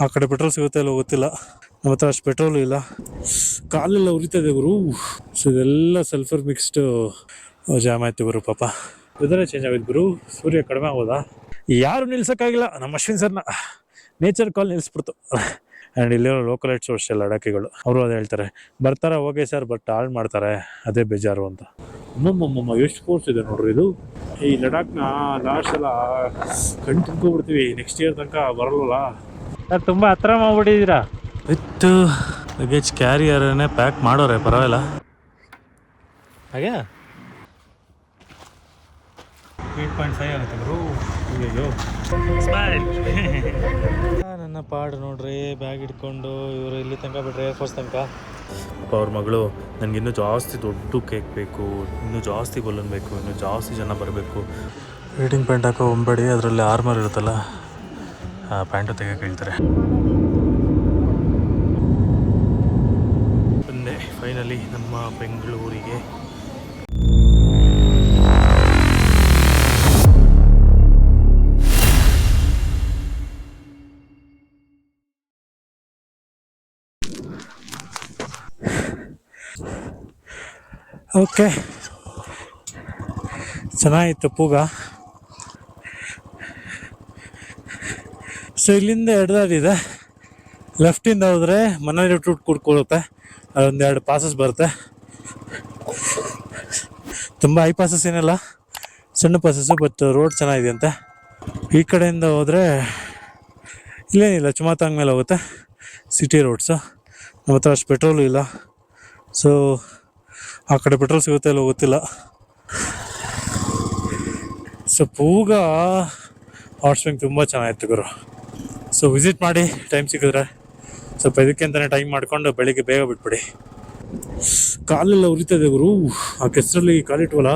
ಆ ಕಡೆ ಪೆಟ್ರೋಲ್ ಸಿಗುತ್ತೆ ಇಲ್ಲ ಗೊತ್ತಿಲ್ಲ, ನಮ್ಮ ಹತ್ರ ಅಷ್ಟು ಪೆಟ್ರೋಲು ಇಲ್ಲ. ಕಾಲೆಲ್ಲ ಉರಿತದೆ ಗುರು. ಸೊ ಇದೆಲ್ಲ ಸಲ್ಫರ್ ಮಿಕ್ಸ್ಡ್ ಜಾಮ್ ಆಯ್ತು ಗುರು. ಪಾಪ ವೆದರೇ ಚೇಂಜ್ ಆಗೋದು ಗುರು. ಸೂರ್ಯ ಕಡಿಮೆ ಆಗೋದಾ? ಯಾರು ನಿಲ್ಸೋಕ್ಕಾಗಿಲ್ಲ ನಮ್ಮ ಅಶ್ವಿನ್ ಸರ್ನ. ನೇಚರ್ ಕಾಲ್ ನಿಲ್ಲಿಸ್ಬಿಡ್ತು. ಆ್ಯಂಡ್ ಇಲ್ಲಿರೋ ಲೋಕಲೈಟ್ಸ್ ಅಷ್ಟೇ ಲಡಾಖಿಗಳು, ಅವರು ಅದೇ ಹೇಳ್ತಾರೆ, ಬರ್ತಾರೆ ಹೋಗಿ ಸರ್ ಬಟ್ ಹಾಳು ಮಾಡ್ತಾರೆ, ಅದೇ ಬೇಜಾರು ಅಂತ. ಅಮ್ಮಮ್ಮಮ್ಮ ಎಷ್ಟು ಫೋರ್ಸ್ ಇದೆ ನೋಡ್ರಿ ಇದು. ಈ ಲಡಾಖ್ನ ಲಾಸ್ಟ್ ಎಲ್ಲ ಕಣ್ ತುಂಬ್ಕೊಬಿಡ್ತೀವಿ, ನೆಕ್ಸ್ಟ್ ಇಯರ್ ತನಕ ಬರಲ್ವಲ್ಲ. ಸರ್ ತುಂಬ ಹತ್ರ ಮಾಡ್ಬಿಟ್ಟಿದ್ದೀರಾ. ವಿತ್ ಲಗೇಜ್ ಕ್ಯಾರಿಯರನ್ನೇ ಪ್ಯಾಕ್ ಮಾಡೋರೆ, ಪರವಾಗಿಲ್ಲ. ಹಾಗೆ 8.5 ಆಗುತ್ತೆ ಗುರು. ಅಯ್ಯೋ ನನ್ನ ಪಾಡು ನೋಡ್ರಿ, ಬ್ಯಾಗ್ ಇಟ್ಕೊಂಡು ಇವರು ಇಲ್ಲಿ ತನಕ ಬಿಟ್ರೆ ಏರ್ಫೋರ್ಸ್ ತನಕ. ಅವ್ರ ಮಗಳು ನನಗಿನ್ನೂ ಜಾಸ್ತಿ ದೊಡ್ಡ ಕೇಕ್ ಬೇಕು, ಇನ್ನೂ ಜಾಸ್ತಿ ಬಲೂನ್ ಬೇಕು, ಇನ್ನೂ ಜಾಸ್ತಿ ಜನ ಬರಬೇಕು. ರೀಡಿಂಗ್ ಪ್ಯಾಂಟ್ ಹಾಕೋ ಒಂಬೇಡಿ, ಅದರಲ್ಲಿ ಆರ್ಮರ್ ಇರುತ್ತಲ್ಲ ಆ ಪ್ಯಾಂಟು ತೆಗೆಯೋಕೆ ಹೇಳ್ತಾರೆ. ಬಂದೆ ಫೈನಲಿ ನಮ್ಮ ಬೆಂಗಳೂರಿಗೆ. ಓಕೆ, ಚೆನ್ನಾಗಿತ್ತು ಪೂಗ. ಸೊ ಇಲ್ಲಿಂದ ಎಡ್ದಾಡಿದೆ, ಲೆಫ್ಟಿಂದ ಹೋದರೆ ಮನೇಲಿ ರೂಟ್ ಕುಡ್ಕೊಳ್ಳುತ್ತೆ, ಅದೊಂದೆರಡು ಪಾಸಸ್ ಬರುತ್ತೆ. ತುಂಬ ಹೈ ಪಾಸಸ್ ಏನಿಲ್ಲ, ಸಣ್ಣ ಪಾಸಸ್ಸು, ಬಟ್ ರೋಡ್ ಚೆನ್ನಾಗಿದೆ ಅಂತೆ. ಈ ಕಡೆಯಿಂದ ಹೋದರೆ ಇಲ್ಲೇನಿಲ್ಲ, ಚುಮಾತಾಂಗ್ ಮೇಲೆ ಹೋಗುತ್ತೆ, ಸಿಟಿ ರೋಡ್ಸು. ನಮ್ಮ ಹತ್ರ ಅಷ್ಟು ಪೆಟ್ರೋಲು ಇಲ್ಲ, ಸೊ ಆ ಕಡೆ ಪೆಟ್ರೋಲ್ ಸಿಗುತ್ತೆ ಇಲ್ಲ ಗೊತ್ತಿಲ್ಲ. ಸೊ ಪೂಗ ಹಾಟ್ ಸ್ಪ್ರಿಂಗ್ ತುಂಬ ಚೆನ್ನಾಗಿತ್ತು ಗುರು. ಸೊ ವಿಸಿಟ್ ಮಾಡಿ ಟೈಮ್ ಸಿಕ್ಕಿದ್ರೆ. ಸ್ವಲ್ಪ ಇದಕ್ಕೆ ಅಂತಲೇ ಟೈಮ್ ಮಾಡಿಕೊಂಡು ಬೆಳಿಗ್ಗೆ ಬೇಗ ಬಿಟ್ಬಿಡಿ. ಕಾಲೆಲ್ಲ ಉರಿತದೆ ಗುರು, ಆ ಕೆಸರಲ್ಲಿ ಕಾಲಿಟ್ವಲ್ಲ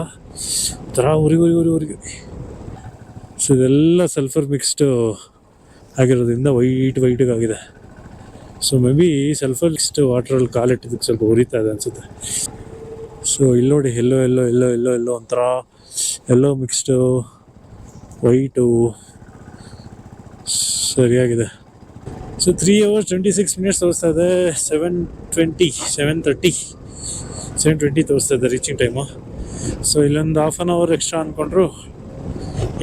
ಥರ ಉರಿಗೆ. ಸೊ ಇದೆಲ್ಲ ಸಲ್ಫರ್ ಮಿಕ್ಸ್ಡ್ ಆಗಿರೋದ್ರಿಂದ ವೈಟಾಗಿದೆ. So maybe sulphur mixed ವಾಟ್ರಲ್ಲಿ ಕಾಲಿಟ್ಟಿದ್ದಕ್ಕೆ ಸ್ವಲ್ಪ ಉರಿತಾ ಇದೆ ಅನಿಸುತ್ತೆ. ಸೊ ಇಲ್ಲಿ ನೋಡಿ, ಎಲ್ಲೋ ಒಂಥರ ಎಲ್ಲೋ ಮಿಕ್ಸ್ಡು ವೈಟು ಸರಿಯಾಗಿದೆ. ಸೊ 3 hours 26 minutes ತೋರಿಸ್ತಾ ಇದೆ. 7:20 ತೋರಿಸ್ತಾ ಇದೆ ರೀಚಿಂಗ್ ಟೈಮು. ಸೊ ಇಲ್ಲೊಂದು ಹಾಫ್ ಆನ್ ಅವರ್ ಎಕ್ಸ್ಟ್ರಾ ಅಂದ್ಕೊಂಡ್ರು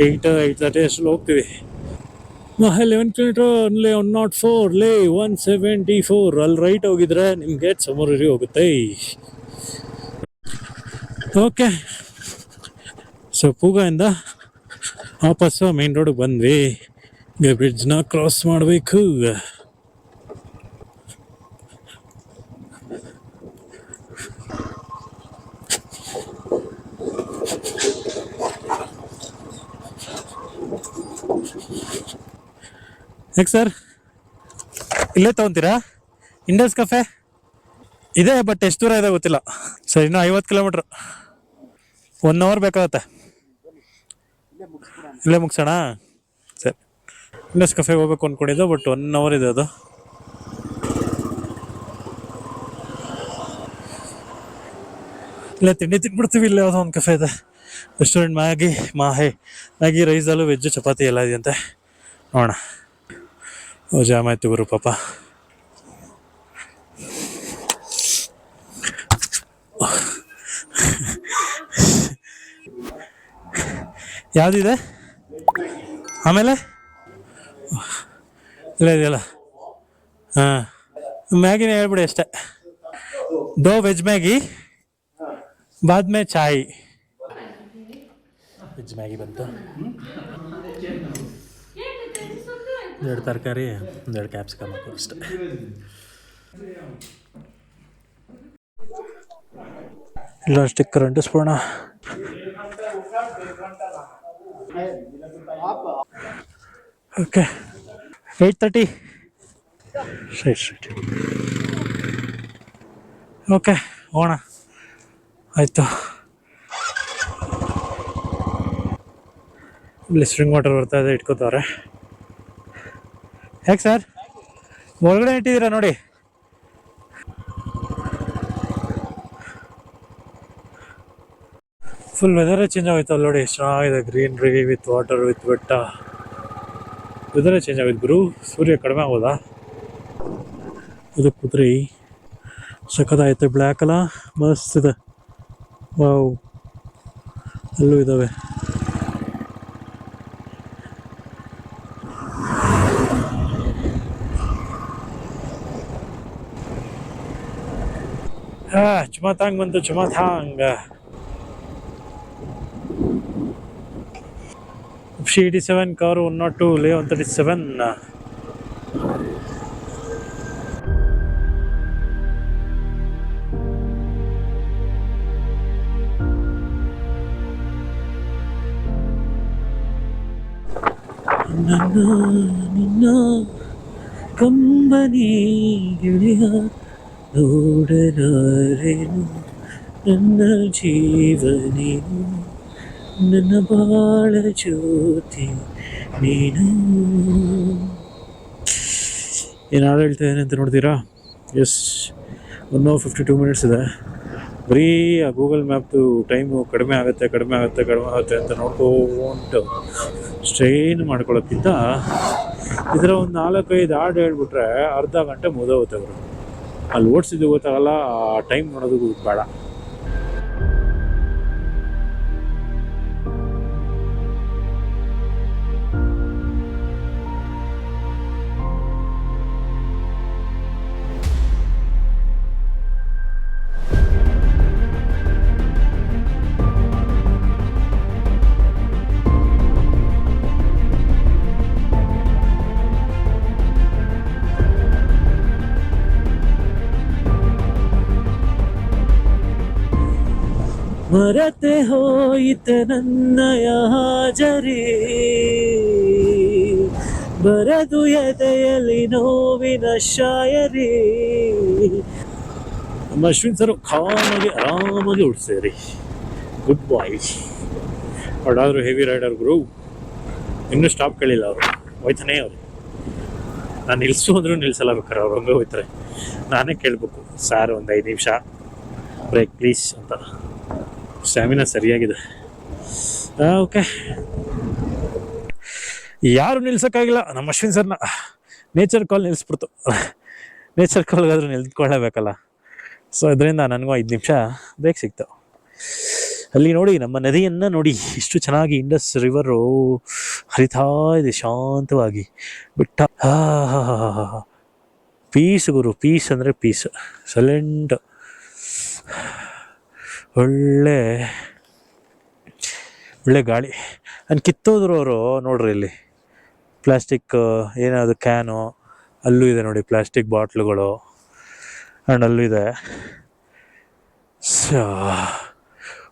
8:30 ಅಷ್ಟರಲ್ಲಿ ಹೋಗ್ತೀವಿ. 11 kilometer ಅಲ್ಲೇ 104 ಲೇ 174 ಅಲ್ಲಿ ರೈಟ್ ಹೋಗಿದ್ರೆ ನಿಮಗೆ ಸಮೂರಿಗೆ ಹೋಗುತ್ತೆ. ಓಕೆ, ಸೊ ಪೂಗದಿಂದ ವಾಪಸ್ಸು ಮೇನ್ ರೋಡಿಗೆ ಬಂದ್ವಿ. ಈಗ ಬ್ರಿಡ್ಜ್ನ ಕ್ರಾಸ್ ಮಾಡಬೇಕು. ಯಾಕೆ ಸರ್ ಇಲ್ಲೇ ತೊಗೊತೀರಾ? ಇಂಡಸ್ ಕಫೆ ಇದೆ, ಬಟ್ ಎಷ್ಟು ದೂರ ಇದೆ ಗೊತ್ತಿಲ್ಲ. ಸರ್ ಇನ್ನೂ 50 kilometer, 1 hour ಬೇಕಾಗುತ್ತೆ. ಇಲ್ಲೇ ಮುಗಿಸೋಣ. ಸರಿ, ಇಂಡಸ್ ಕಫೆಗೆ ಹೋಗ್ಬೇಕು ಅಂದ್ಕೊಂಡಿದ್ದು, ಬಟ್ 1 hour ಇದೆ ಅದು. ಇಲ್ಲೇ ತಿಂಡಿ ತಿನ್ಬಿಡ್ತೀವಿ. ಇಲ್ಲೇ ಯಾವುದೋ ಒಂದು ಕಫೆ ಇದೆ, ರೆಸ್ಟೋರೆಂಟ್. ಮ್ಯಾಗಿ ರೈಸಲ್ಲೂ ವೆಜ್ಜು ಚಪಾತಿ ಎಲ್ಲ ಇದೆಯಂತೆ, ನೋಡೋಣ. ಜಾಮ್ ಆಯ್ತು ಗುರು ಪಾಪ. ಯಾವುದಿದೆ ಆಮೇಲೆ ಇಲ್ಲ ಇದೆಯಲ್ಲ? ಹಾಂ, ಮ್ಯಾಗಿನೇ ಹೇಳ್ಬಿಡಿ ಅಷ್ಟೇ. ದೋ ವೆಜ್ ಮ್ಯಾಗಿ, ಬಾದ್ ಮೇ ಚಾಯ್. ವೆಜ್ ಮ್ಯಾಗಿ ಬಂತು, 2 ತರಕಾರಿ, 2 ಕ್ಯಾಪ್ಸಿಕಮ್ ಹಾಕೋ ಅಷ್ಟೆ. ಇಲ್ಲ ಸ್ಟಿಕ್ಕರ್ ಅಂಟಿಸ್ಬೋಣ. Okay, 8:30 straight. ಓಕೆ, ಹೋಗೋಣ. ಆಯಿತು. ಇಲ್ಲಿ ಸ್ಪ್ರಿಂಗ್ ವಾಟರ್ ಬರ್ತಾ ಇದೆ, ಇಟ್ಕೋತಾರೆ. ಯಾಕೆ ಸರ್ ಒಳಗಡೆ ಇಟ್ಟಿದ್ದೀರಾ ನೋಡಿ? ಫುಲ್ ವೆದರೇ ಚೇಂಜ್ ಆಗೋಯ್ತು ಅಲ್ಲಿ ನೋಡಿ. ಚೆನ್ನಾಗಿದೆ, ಗ್ರೀನ್ರಿ ವಿತ್ ವಾಟರ್ ವಿತ್ ಬೆಟ್ಟ. ವೆದರೇ ಚೇಂಜ್ ಆಗೋಯ್ತು ಗುರು. ಸೂರ್ಯ ಕಡಿಮೆ ಆಗೋದಾ? ಇದು ಕುದುರೆ ಸಖತ್ತಾಯ್ತು, ಬ್ಲ್ಯಾಕ್ ಅಲ್ಲ, ಮಸ್ತ್ ಇದೆ. ವಾವ್, ಅಲ್ಲೂ ಇದ್ದಾವೆ. ಚುಮಾತಾಂಗ್ ಬಂತು, ಚುಮಾತಾಂಗ್. FC87 ಕಾರು 102 ಲೇ 137. ನಿನ್ನ ಕಂಬನಿ ಗಿಳಿಯ ನೋಡಲಾರೆನು, ನನ್ನ ಜೀವನೇನು, ನನ್ನ ಬಾಳ ಜ್ಯೋತಿ ನೀನು. ಏನು ಹಾಡು ಹೇಳ್ತಾ ಇದ್ದೇನೆ ಅಂತ ನೋಡ್ತೀರಾ? ಎಸ್, 1 hour 52 minutes ಇದೆ. ಬರೀ ಆ ಗೂಗಲ್ ಮ್ಯಾಪ್ದು ಟೈಮು ಕಡಿಮೆ ಆಗುತ್ತೆ ಅಂತ ನೋಡ್ಕೊಂಡು ಸ್ಟ್ರೈನ್ ಮಾಡ್ಕೊಳ್ಳೋಕ್ಕಿಂತ ಇದರ ಒಂದು 4-5 ಹಾಡು ಹೇಳ್ಬಿಟ್ರೆ ಅರ್ಧ ಗಂಟೆ ಮುಗಿದೋಗುತ್ತೆ ಅವರು. ಅಲ್ಲಿ ಓಡಿಸಿದ್ದು ಗೊತ್ತಾಗಲ್ಲ, ಆ ಟೈಮ್ ನೋಡೋದು ಬೇಡ. ಮರೆತೆ ಹೋಯಿತೆ ನನ್ನಯ ಹಾಜರಿ, ಬರದು ಎದೆಯಲ್ಲಿ ನೋವಿನ ಶಾಯರಿ. ನಮ್ಮ ಅಶ್ವಿನ್ ಸರ್ ಆರಾಮಾಗಿ ಉಡ್ಸೇರಿ. ಗುಡ್ ಬಾಯ್. ಅವಳಾದ್ರು ಹೆವಿ ರೈಡರ್ ಗುರು, ಇನ್ನೂ ಸ್ಟಾಪ್ ಕೇಳಿಲ್ಲ ಅವರು, ಹೋಯ್ತಾನೆ ಅವರು. ನಾನು ನಿಲ್ಸು ಅಂದ್ರೂ ನಿಲ್ಸಲ್ಲ, ಬೇಕಾರೆ ಅವ್ರು ಹಂಗೆ ಹೋಯ್ತಾರೆ. ನಾನೇ ಕೇಳಬೇಕು, ಸಾರ್ ಒಂದು 5 ನಿಮಿಷ ಬ್ರೇಕ್ ಪ್ಲೀಸ್ ಅಂತ. ಸ್ಟ್ಯಾಮಿನಾ ಸರಿಯಾಗಿದೆ. ಓಕೆ, ಯಾರು ನಿಲ್ಸೋಕ್ಕಾಗಿಲ್ಲ ನಮ್ಮ ಅಶ್ವಿನ್ ಸರ್ನ. Nature call ನಿಲ್ಲಿಸ್ಬಿಡ್ತು. ನೇಚರ್ ಕಾಲ್ಗಾದ್ರೂ ನಿಲ್ತ್ಕೊಳ್ಳೇಬೇಕಲ್ಲ. ಸೊ ಅದರಿಂದ ನನಗೂ 5 ನಿಮಿಷ ಬ್ರೇಕ್ ಸಿಕ್ತು. ಅಲ್ಲಿ ನೋಡಿ, ನಮ್ಮ ನದಿಯನ್ನು ನೋಡಿ, ಇಷ್ಟು ಚೆನ್ನಾಗಿ ಇಂಡಸ್ ರಿವರು ಹರಿತಾ ಇದೆ ಶಾಂತವಾಗಿ. ಬಿಟ್ಟ ಪೀಸ್ ಗುರು, ಪೀಸ್ ಅಂದರೆ ಪೀಸ್. ಸೈಲೆಂಟ್, ಒಳ್ಳೆ ಗಾಳಿ. ನಾನು ಕಿತ್ತೋದ್ರು ಅವರು ನೋಡ್ರಿ, ಇಲ್ಲಿ ಪ್ಲಾಸ್ಟಿಕ್ ಏನಾದ್ರು ಕ್ಯಾನು, ಅಲ್ಲೂ ಇದೆ ನೋಡಿ ಪ್ಲಾಸ್ಟಿಕ್ ಬಾಟ್ಲುಗಳು, ಆ್ಯಂಡ್ ಅಲ್ಲೂ ಇದೆ.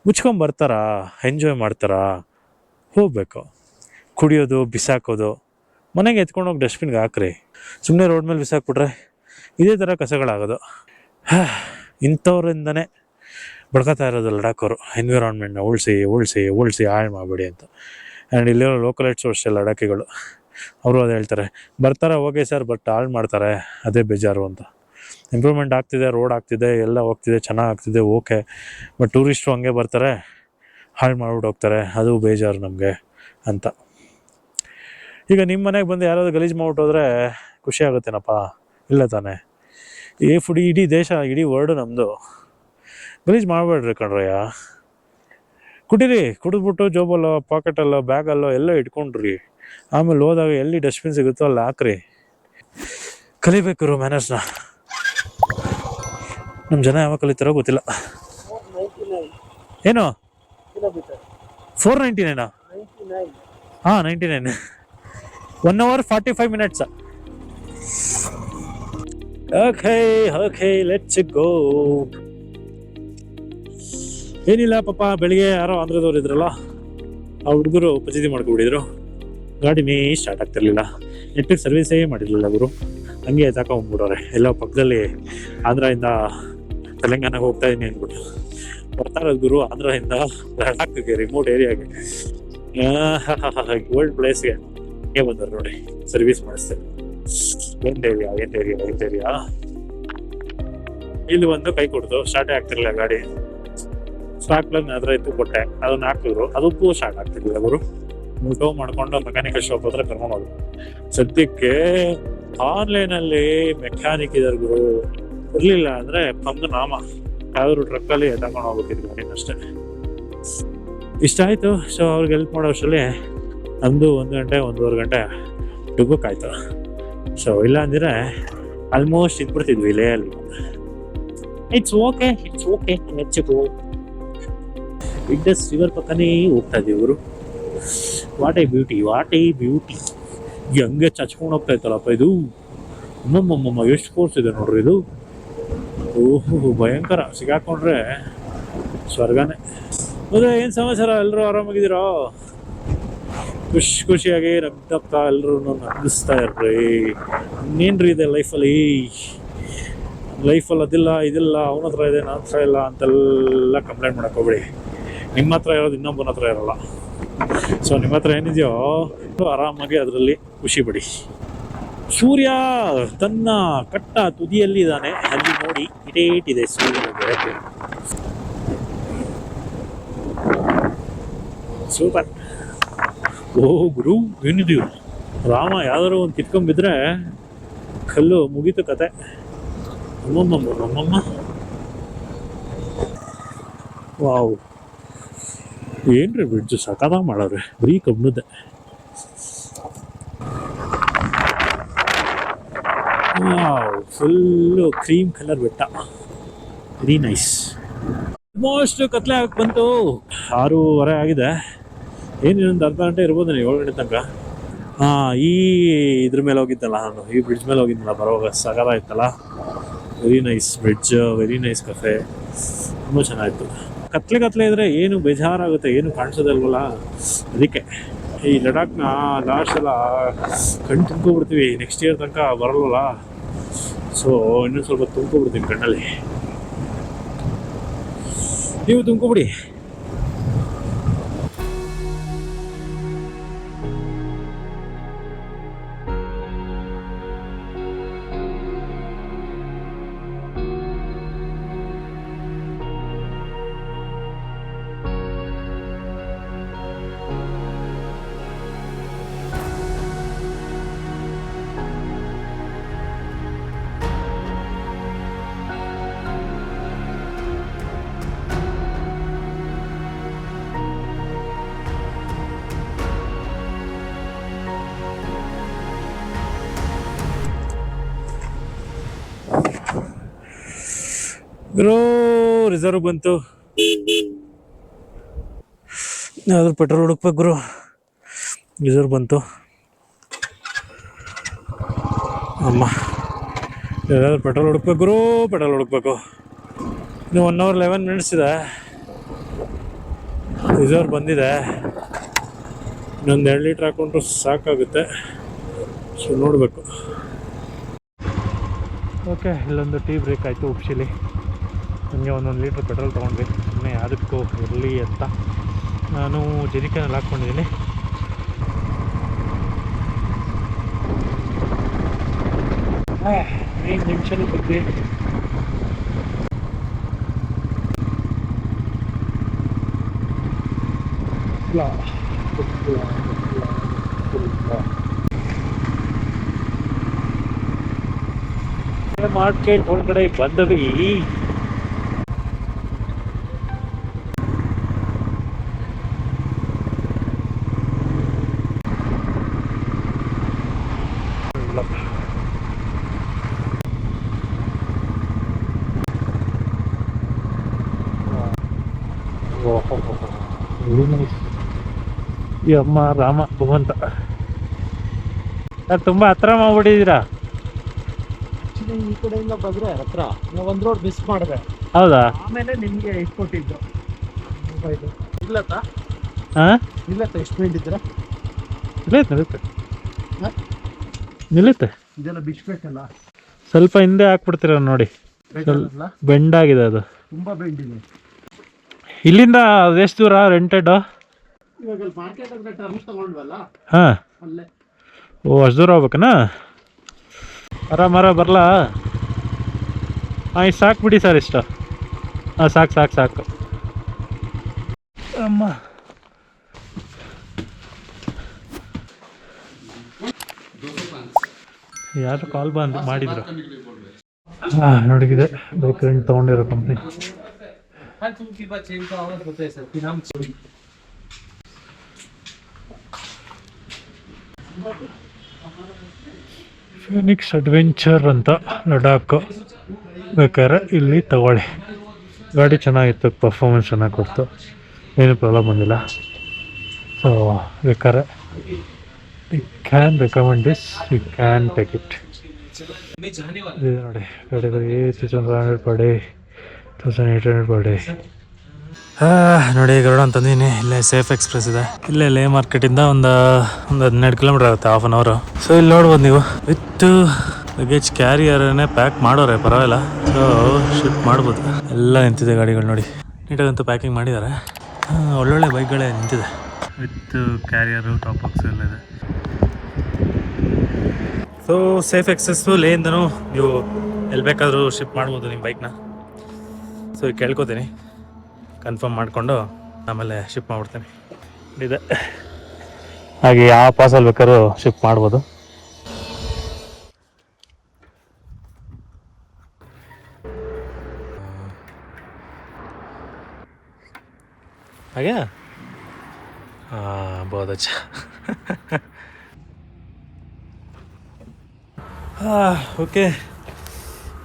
ಮುಚ್ಕೊಂಬರ್ತಾರಾ, ಎಂಜಾಯ್ ಮಾಡ್ತಾರಾ? ಹೋಗ್ಬೇಕು. ಕುಡಿಯೋದು, ಬಿಸಾಕೋದು, ಮನೆಗೆ ಎತ್ಕೊಂಡೋಗಿ ಡಸ್ಟ್ಬಿನ್ಗೆ ಹಾಕ್ರಿ. ಸುಮ್ಮನೆ ರೋಡ್ ಮೇಲೆ ಬಿಸಾಕ್ಬಿಟ್ರೆ ಇದೇ ಥರ ಕಸಗಳಾಗೋದು. ಇಂಥವ್ರಿಂದನೇ ಬಡ್ಕೊತಾ ಇರೋದು ಲಡಾಖವರು. ಎನ್ವಿರಾನ್ಮೆಂಟ್ನ ಉಳಿಸಿ ಹಾಳು ಮಾಡಬೇಡಿ ಅಂತ. ಆ್ಯಂಡ್ ಇಲ್ಲಿರೋ ಲೋಕಲೈಟ್ಸು ಅಷ್ಟೇ ಲಡಾಖಿಗಳು, ಅವರು ಅದೇ ಹೇಳ್ತಾರೆ, ಬರ್ತಾರೆ ಓಕೆ ಸರ್, ಬಟ್ ಹಾಳು ಮಾಡ್ತಾರೆ, ಅದೇ ಬೇಜಾರು ಅಂತ. ಇಂಪ್ರೂವ್ಮೆಂಟ್ ಆಗ್ತಿದೆ, ರೋಡ್ ಆಗ್ತಿದೆ, ಎಲ್ಲ ಹೋಗ್ತಿದೆ, ಚೆನ್ನಾಗಿ ಆಗ್ತಿದೆ, ಓಕೆ, ಬಟ್ ಟೂರಿಸ್ಟು ಹಂಗೆ ಬರ್ತಾರೆ, ಹಾಳು ಮಾಡ್ಬಿಟ್ಟು ಹೋಗ್ತಾರೆ, ಅದು ಬೇಜಾರು ನಮಗೆ ಅಂತ. ಈಗ ನಿಮ್ಮ ಮನೆಗೆ ಬಂದು ಯಾರಾದರೂ ಗಲೀಜು ಮಾಡ್ಬಿಟ್ಟು ಹೋದರೆ ಖುಷಿ ಆಗುತ್ತೇನಪ್ಪ? ಇಲ್ಲ ತಾನೆ? ಇಡೀ ದೇಶ, ಇಡೀ ವರ್ಲ್ಡು ನಮ್ಮದು. ಗಲೀಜು ಮಾಡಬೇಡ್ರಿ ಕಣ್ರಯ್ಯ. ಕುಡಿದ್ಬಿಟ್ಟು ಜೋಬಲ್ಲೋ, ಪಾಕೆಟಲ್ಲೋ, ಬ್ಯಾಗಲ್ಲೋ ಎಲ್ಲೋ ಇಟ್ಕೊಂಡ್ರಿ. ಆಮೇಲೆ ಹೋದಾಗ ಎಲ್ಲಿ ಡಸ್ಟ್ಬಿನ್ ಸಿಗುತ್ತೋ ಅಲ್ಲಿ ಹಾಕ್ರಿ. ಕಲಿಬೇಕು ಮ್ಯಾನರ್ಸ್ನ. ನಮ್ಮ ಜನ ಯಾವಾಗ ಕಲಿತಾರೋ ಗೊತ್ತಿಲ್ಲ. ಏನು 499? ಹಾಂ, 99. 1 hour 45 minutes. Okay, let's go. ಏನಿಲ್ಲ ಪಾಪ, ಬೆಳಿಗ್ಗೆ ಯಾರೋ ಆಂಧ್ರದವ್ರು ಇದ್ರಲ್ಲ, ಆ ಹುಡುಗರು ಪಚೀತಿ ಮಾಡ್ಕೊಬಿಟ್ಟಿದ್ರು. ಗಾಡಿನೇ ಸ್ಟಾರ್ಟ್ ಆಗ್ತಿರ್ಲಿಲ್ಲ, ನೆಟ್ಟಿಗೆ ಸರ್ವಿಸೇ ಮಾಡಿರಲಿಲ್ಲ ಗುರು. ಹಂಗೆ ತಗೊಂಡ್ಬಿಡೋರೆ. ಎಲ್ಲ ಪಕ್ಕದಲ್ಲಿ ಆಂಧ್ರದಿಂದ ತೆಲಂಗಾಣಗೆ ಹೋಗ್ತಾ ಇದೀನಿ ಅಂದ್ಬಿಟ್ಟು ಬರ್ತಾ ಇರೋದು ಗುರು. ಆಂಧ್ರದಿಂದ ಲಡಾಖ್ಗೆ, ರಿಮೋಟ್ ಏರಿಯಾಗೆ, ಓಲ್ಡ್ ಪ್ಲೇಸ್ಗೆ ಹಂಗೆ ಬಂದರು ನೋಡಿ. ಸರ್ವಿಸ್ ಮಾಡಿಸ್ತೇನೆ. ಎಂಟ್ ಏರಿಯಾ ಇಲ್ಲಿ ಒಂದು ಕೈ ಕೊಡ್ತು, ಸ್ಟಾರ್ಟೇ ಆಗ್ತಿರ್ಲಿಲ್ಲ ಗಾಡಿ. ಸ್ಟಾಕ್ಲಲ್ಲಿ ಅದ್ರ ಇತ್ತು, ಕೊಟ್ಟೆ, ಅದನ್ನ ಹಾಕಿದ್ರು, ಅದಕ್ಕೂ ಸ್ಟಾರ್ಟ್ ಆಗ್ತಿರ್ಲಿಲ್ಲ ಗುರು. ಟೋ ಮಾಡ್ಕೊಂಡು ಮೆಕ್ಯಾನಿಕಲ್ ಶಾಪ್ ಹತ್ರ ಕರ್ಕೊಂಡು ಹೋದ್ರು. ಸದ್ಯಕ್ಕೆ ಆನ್ಲೈನಲ್ಲಿ ಮೆಕ್ಯಾನಿಕ್ ಇದ್ರಿಗೂ ಇರಲಿಲ್ಲ ಅಂದರೆ ಪಂಗನಾಮ ಯಾವ್ದಾದ್ರು ಟ್ರಕ್ಕಲ್ಲಿ ತಗೊಂಡು ಹೋಗ್ಬೇಕಿದ್ರು ಗಾಡಿನಷ್ಟೇ. ಇಷ್ಟ ಆಯಿತು. ಸೊ ಅವ್ರಿಗೆ ಹೆಲ್ಪ್ ಮಾಡೋ ಅಷ್ಟರಲ್ಲಿ ನಮ್ಮದು 1 ಗಂಟೆ 1.5 ಗಂಟೆ ಡುಬ್ಬಕ್ಕಾಯ್ತು. ಸೊ ಇಲ್ಲ ಅಂದರೆ ಆಲ್ಮೋಸ್ಟ್ ಇದ್ಬಿಡ್ತಿದ್ವಿ ಇಲೆಯಲ್ಲಿ. ಇಟ್ಸ್ ಓಕೆ ನೆಚ್ಚಿಗೂ ಇಂಡಸ್ ರಿವರ್ ಪಕ್ಕನೇ ಹೋಗ್ತಾ ಇದ್ದೀವಿ ಇವರು. ವಾಟ್ ಎ ಬ್ಯೂಟಿ ಹಂಗೆ ಚಚ್ಕೊಂಡು ಹೋಗ್ತಾ ಇತ್ತಲ್ಲಪ್ಪ ಇದು. ಅಮ್ಮಮ್ಮಮ್ಮ ಎಷ್ಟು ಫೋರ್ಸ್ ಇದೆ ನೋಡ್ರಿ ಇದು. ಓಹೋ ಭಯಂಕರ, ಸಿಗಾಕೊಂಡ್ರೆ ಸ್ವರ್ಗನೇ. ಮತ್ತೆ ಏನು ಸಮಾಚಾರ, ಎಲ್ಲರೂ ಆರಾಮಾಗಿದ್ದೀರಾ? ಖುಷಿಯಾಗಿ ನಗ್ತಾ ಎಲ್ಲರೂ ನಗಿಸ್ತಾ ಇರ್ರಿ. ಇನ್ನೇನ್ರಿ ಇದೆ ಲೈಫಲ್ಲಿ ಅದಿಲ್ಲ ಇದಿಲ್ಲ, ಅವನ ಹತ್ರ ಇದೆ ನನ್ನ ಹತ್ರ ಇಲ್ಲ ಅಂತೆಲ್ಲ ಕಂಪ್ಲೇಂಟ್ ಮಾಡಕ್ಕೆ ಹೋಗ್ಬೇಡಿ. ನಿಮ್ಮ ಹತ್ರ ಇರೋದು ಇನ್ನೊಬ್ಬನ ಹತ್ರ ಇರೋಲ್ಲ. ಸೊ ನಿಮ್ಮ ಹತ್ರ ಏನಿದೆಯೋ ಆರಾಮಾಗಿ ಅದರಲ್ಲಿ ಖುಷಿ ಪಡಿ. ಸೂರ್ಯ ತನ್ನ ಕಟ್ಟ ತುದಿಯಲ್ಲಿ ಇದ್ದಾನೆ, ಅಲ್ಲಿ ನೋಡಿ ಇಟೇಟಿದೆ ಸೂರ್ಯನ ಬೆಳಕು. ಸೂಪರ್. ಓ ಗುರು ಏನಿದೆಯೋ ರಾಮ, ಯಾವ್ದಾದ್ರು ಒಂದು ಕಿತ್ಕೊಂಡ್ಬಿದ್ರೆ ಕಲ್ಲು ಮುಗೀತು ಕತೆ. ಅಮ್ಮಮ್ಮ ವಾವ್, ಏನ್ರಿ ಬ್ರಿಡ್ಜ್ ಸಖತ್ತಾಗಿ ಮಾಡೋರೆ, ಬರೀ ಕಬ್ಬಣದ್ದೆ. ವಾವ್, ಫುಲ್ಲು ಕ್ರೀಮ್ ಕಲರ್ ಬೆಟ್ಟ, ವೆರಿ ನೈಸ್. ಆಲ್ಮೋಸ್ಟ್ ಕತ್ಲೆ ಆಗಕ್ಕೆ ಬಂತು, 6:30 ಆಗಿದೆ. ಇನ್ನೊಂದು ಅರ್ಧ ಗಂಟೆ ಇರ್ಬೋದು, 7 ಗಂಟೆ ತನಕ. ಈ ಇದ್ರ ಮೇಲೆ ಹೋಗಿದ್ದಲ್ಲ ನಾನು, ಈ ಬ್ರಿಡ್ಜ್ ಮೇಲೆ ಹೋಗಿದ್ದಲ್ಲ ಬರೋವಾಗ, ಸಗದಾಯ್ತಲ್ಲ. Very nice bridge, very nice cafe, ತುಂಬ ಚೆನ್ನಾಗಿತ್ತು. ಕತ್ಲೆ ಇದ್ರೆ ಏನು ಬೇಜಾರಾಗುತ್ತೆ, ಏನು ಕಾಣಿಸೋದಲ್ವಲ್ಲ. ಅದಕ್ಕೆ ಈ ಲಡಾಖ್ನ ಲಾಸ್ಟ್ ಎಲ್ಲ ಕಣ್ಣು ತುಂಬ್ಕೊಬಿಡ್ತೀವಿ, ನೆಕ್ಸ್ಟ್ ಇಯರ್ ತನಕ ಬರಲ್ವಲ್ಲ. ಸೊ ಇನ್ನೊಂದು ಸ್ವಲ್ಪ ತುಂಬ್ಕೊಬಿಡ್ತೀನಿ ಕಣ್ಣಲ್ಲಿ. ನೀವು ತುಂಬ್ಕೊಬಿಡಿ. ಗುರು ರಿಸರ್ವ್ ಬಂತು, ಯಾವ್ದಾದ್ರು ಪೆಟ್ರೋಲ್ ಹುಡುಕ್ಬೇಕು ಗುರು. ರಿಸರ್ವ್ ಬಂತು ಅಮ್ಮ, ಯಾವ್ದಾದ್ರು ಪೆಟ್ರೋಲ್ ಹುಡುಕ್ಬೇಕು ಗುರು, ಪೆಟ್ರೋಲ್ ಹುಡುಕ್ಬೇಕು. ಇನ್ನು 1 hour 11 minutes ಇದೆ, ರಿಸರ್ವ್ ಬಂದಿದೆ. ಇನ್ನೊಂದು 2 ಲೀಟ್ರ್ ಹಾಕೊಂಡ್ರು ಸಾಕಾಗುತ್ತೆ. ಸೊ ನೋಡಬೇಕು. ಓಕೆ, ಇಲ್ಲೊಂದು ಟೀ ಬ್ರೇಕ್ ಆಯಿತು ಉಪ್ಶಿಲಿ. ನನಗೆ 1 ಲೀಟ್ರ್ ಪೆಟ್ರೋಲ್ ತೊಗೊಂಡ್ವಿ, ಸುಮ್ಮನೆ ಯಾವುದಕ್ಕೂ ಇರಲಿ ಅಂತ ನಾನು ಜರಿಕೆನಲ್ಲಿ ಹಾಕ್ಕೊಂಡಿದ್ದೀನಿ. ಐದು ನಿಮಿಷದಲ್ಲಿ ಬಂದ್ವಿ. ಮಾರ್ಕೆಟ್ ಒಳಗಡೆ ಬಂದವಿ. ಈ ಅಮ್ಮ ರಾಮ ಭಗವಂತ, ತುಂಬಾ ಹತ್ರ ಮಾಡ್ಬಿಟ್ಟಿದ್ದೀರಾ. ಈ ಕಡೆಯಿಂದ ಬಂದ್ರೆ ಹತ್ರ, ನಾವು ಒಂದು ರೋಡ್ ಮಿಸ್ ಮಾಡಿದೆ. ಹೌದಾ? ಆಮೇಲೆ ನಿಮ್ಗೆ ಎಷ್ಟು ಕೊಟ್ಟಿದ್ದು ಮೊಬೈಲು ಇಲ್ಲತ್ತಾ? ಇಲ್ಲತ್ತ ಎಷ್ಟು ಮಿನಿಟ್ ಇದ್ರೆ ನಿಲ್ಲುತ್ತೆ. ಇದೆಲ್ಲ ಬಿಚ್ಬೇಕಲ್ಲ, ಸ್ವಲ್ಪ ಹಿಂದೆ ಹಾಕ್ಬಿಡ್ತೀರ ನೋಡಿ, ಬೆಂಡ್ ಆಗಿದೆ ಅದು, ತುಂಬಾ ಬೆಂಡ್ ಇದೆ. ಇಲ್ಲಿಂದ ಎಷ್ಟು ದೂರ ರೆಂಟೆಡ್? ಇವಾಗ ಮಾರ್ಕೆಟ್ ಅಂದ್ರೆ ಟರ್ಮ್ಸ್ ತಗೊಂಡ್ವಲ್ಲ, ಅಲ್ಲೇ. ಓ ಅಷ್ಟು ದೂರ ಹೋಗ್ಬೇಕನಾ? ಆರಾಮಾರ ಬರಲಾ? ಇದು ಸಾಕು ಬಿಡಿ ಸರ್, ಇಷ್ಟ. ಸಾಕು ಅಮ್ಮ. ಯಾರು ಕಾಲ್ ಮಾಡಿದ್ರು. ನೋಡಿಗಿದೆ ಬೈಕ್ ರೆಂಟ್ ತೊಗೊಂಡಿರೋ ಕಂಪ್ನಿ. ಫಿನಿಕ್ಸ್ ಅಡ್ವೆಂಚರ್ ಅಂತ ಲಡಾಖ್, ಬೇಕಾದ್ರೆ ಇಲ್ಲಿ ತಗೊಳ್ಳಿ. ಗಾಡಿ ಚೆನ್ನಾಗಿತ್ತು, ಪರ್ಫಾರ್ಮೆನ್ಸ್ ಚೆನ್ನಾಗಿ ಕೊಡ್ತು, ಏನು ಪ್ರಾಬ್ಲಮ್ ಬಂದಿಲ್ಲ. ಸೊ ಬೇಕಾದ್ರೆ you can recommend this, you can take it. ಇದೆ ನೋಡಿ ಗಾಡಿ ಬರೀ 3500 per day, 1800 per day. ನೋಡಿ ಗರುಡ ಅಂತಂದಿನಿ. ಇಲ್ಲೇ ಸೇಫ್ ಎಕ್ಸ್ಪ್ರೆಸ್ ಇದೆ, ಇಲ್ಲೇ ಲೇ ಮಾರ್ಕೆಟಿಂದ ಒಂದು 12 ಕಿಲೋಮೀಟರ್ ಆಗುತ್ತೆ, ಹಾಫ್ ಅನ್ ಅವರು. ಸೊ ಇಲ್ಲಿ ನೋಡ್ಬೋದು ನೀವು, ವಿತ್ ಲಗೇಜ್ ಕ್ಯಾರಿಯರನ್ನೇ ಪ್ಯಾಕ್ ಮಾಡೋರೆ, ಪರವಾಗಿಲ್ಲ. ಸೊ ಶಿಫ್ಟ್ ಮಾಡ್ಬೋದು. ಎಲ್ಲ ನಿಂತಿದೆ ಗಾಡಿಗಳು ನೋಡಿ, ನೀಟಾಗಂತೂ ಪ್ಯಾಕಿಂಗ್ ಮಾಡಿದ್ದಾರೆ. ಒಳ್ಳೊಳ್ಳೆ ಬೈಕ್ಗಳೇ ನಿಂತಿದೆ, ವಿತ್ ಕ್ಯಾರಿಯರು, ಟಾಪ್ ಬಾಕ್ಸ್ ಎಲ್ಲ ಇದೆ. ಸೊ ಸೇಫ್ ಎಕ್ಸಸ್ಸು ಲೇಯಿಂದನೂ ನೀವು ಎಲ್ಲಿ ಬೇಕಾದರೂ ಶಿಫ್ಟ್ ಮಾಡ್ಬೋದು ನಿಮ್ಮ ಬೈಕ್ನ. ಸೊ ಈಗ ಕೇಳ್ಕೊತೀನಿ, ಕನ್ಫರ್ಮ್ ಮಾಡಿಕೊಂಡು ಆಮೇಲೆ ಶಿಫ್ಟ್ ಮಾಡ್ಬಿಡ್ತೀನಿ. ಇದೆ ಹಾಗೆ ಯಾವ ಪಾಸಲ್ಲಿ ಬೇಕಾದ್ರೂ ಶಿಫ್ಟ್ ಮಾಡ್ಬೋದು. ಹಾಗೆ ಬಹುದು ಅಚ್ಚ. ಓಕೆ,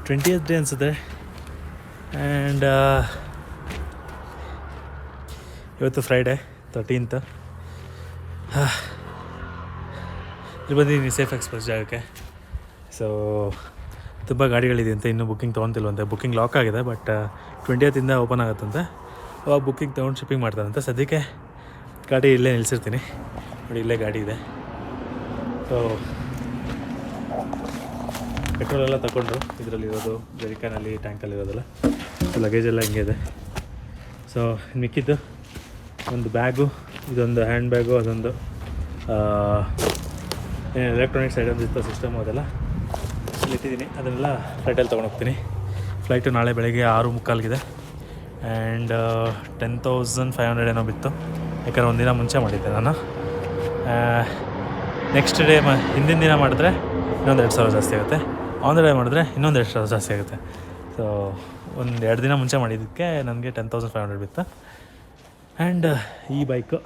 20th ಡೇ ಅನಿಸುತ್ತೆ. ಆ್ಯಂಡ್ ಇವತ್ತು ಫ್ರೈಡೇ 13th. ಇಲ್ಲಿ ಬಂದಿದ್ದೀನಿ ಸೇಫ್ ಎಕ್ಸ್ಪ್ರೆಸ್ ಜಾಗಕ್ಕೆ. ಸೊ ತುಂಬ ಗಾಡಿಗಳಿದೆ ಅಂತ, ಇನ್ನೂ ಬುಕ್ಕಿಂಗ್ ತೊಗೊತಿಲ್ವಂತೆ. ಬುಕ್ಕಿಂಗ್ ಲಾಕ್ ಆಗಿದೆ, ಬಟ್ 20th ಓಪನ್ ಆಗುತ್ತಂತೆ. ಅವಾಗ ಬುಕ್ಕಿಂಗ್ ತೊಗೊಂಡು ಶಿಪ್ಪಿಂಗ್ ಮಾಡ್ತಾರಂತೆ. ಸದ್ಯಕ್ಕೆ ಗಾಡಿ ಇಲ್ಲೇ ನಿಲ್ಲಿಸಿರ್ತೀನಿ ನೋಡಿ, ಇಲ್ಲೇ ಗಾಡಿ ಇದೆ. ಸೊ ಪೆಟ್ರೋಲೆಲ್ಲ ತಗೊಂಡ್ರು, ಇದರಲ್ಲಿರೋದು ಜರಿಕಾನಲ್ಲಿ, ಟ್ಯಾಂಕಲ್ಲಿರೋದೆಲ್ಲ. ಸೊ ಲಗೇಜ್ ಎಲ್ಲ ಹಿಂಗೆ ಇದೆ. ಸೊ ಮಿಕ್ಕಿದ್ದು ಒಂದು ಬ್ಯಾಗು, ಇದೊಂದು ಹ್ಯಾಂಡ್ ಬ್ಯಾಗು, ಅದೊಂದು ಎಲೆಕ್ಟ್ರಾನಿಕ್ಸ್ ಐಟಮ್ಸ್ ಇತ್ತು, ಸಿಸ್ಟಮು, ಅದೆಲ್ಲ ಇಟ್ಟಿದ್ದೀನಿ. ಅದನ್ನೆಲ್ಲ ಫ್ಲೈಟಲ್ಲಿ ತೊಗೊಂಡೋಗ್ತೀನಿ. ಫ್ಲೈಟು ನಾಳೆ ಬೆಳಗ್ಗೆ 6:45 ಆ್ಯಂಡ್ 10,500 ಏನೋ ಬಿತ್ತು. ಯಾಕಂದರೆ ಒಂದಿನ ಮುಂಚೆ ಮಾಡಿದ್ದೆ ನಾನು. ನೆಕ್ಸ್ಟ್ ಡೇ ಹಿಂದಿನ ದಿನ ಮಾಡಿದ್ರೆ ಇನ್ನೊಂದು 2,000 ಜಾಸ್ತಿ ಆಗುತ್ತೆ. ಆನ್ ದ ಡೇ ಮಾಡಿದ್ರೆ ಇನ್ನೊಂದು 2,000 ಜಾಸ್ತಿ ಆಗುತ್ತೆ. ಸೊ 1-2 ದಿನ ಮುಂಚೆ ಮಾಡಿದ್ದಕ್ಕೆ ನನಗೆ 10,500 ಬಿತ್ತು. ಆ್ಯಂಡ್ ಈ ಬೈಕು,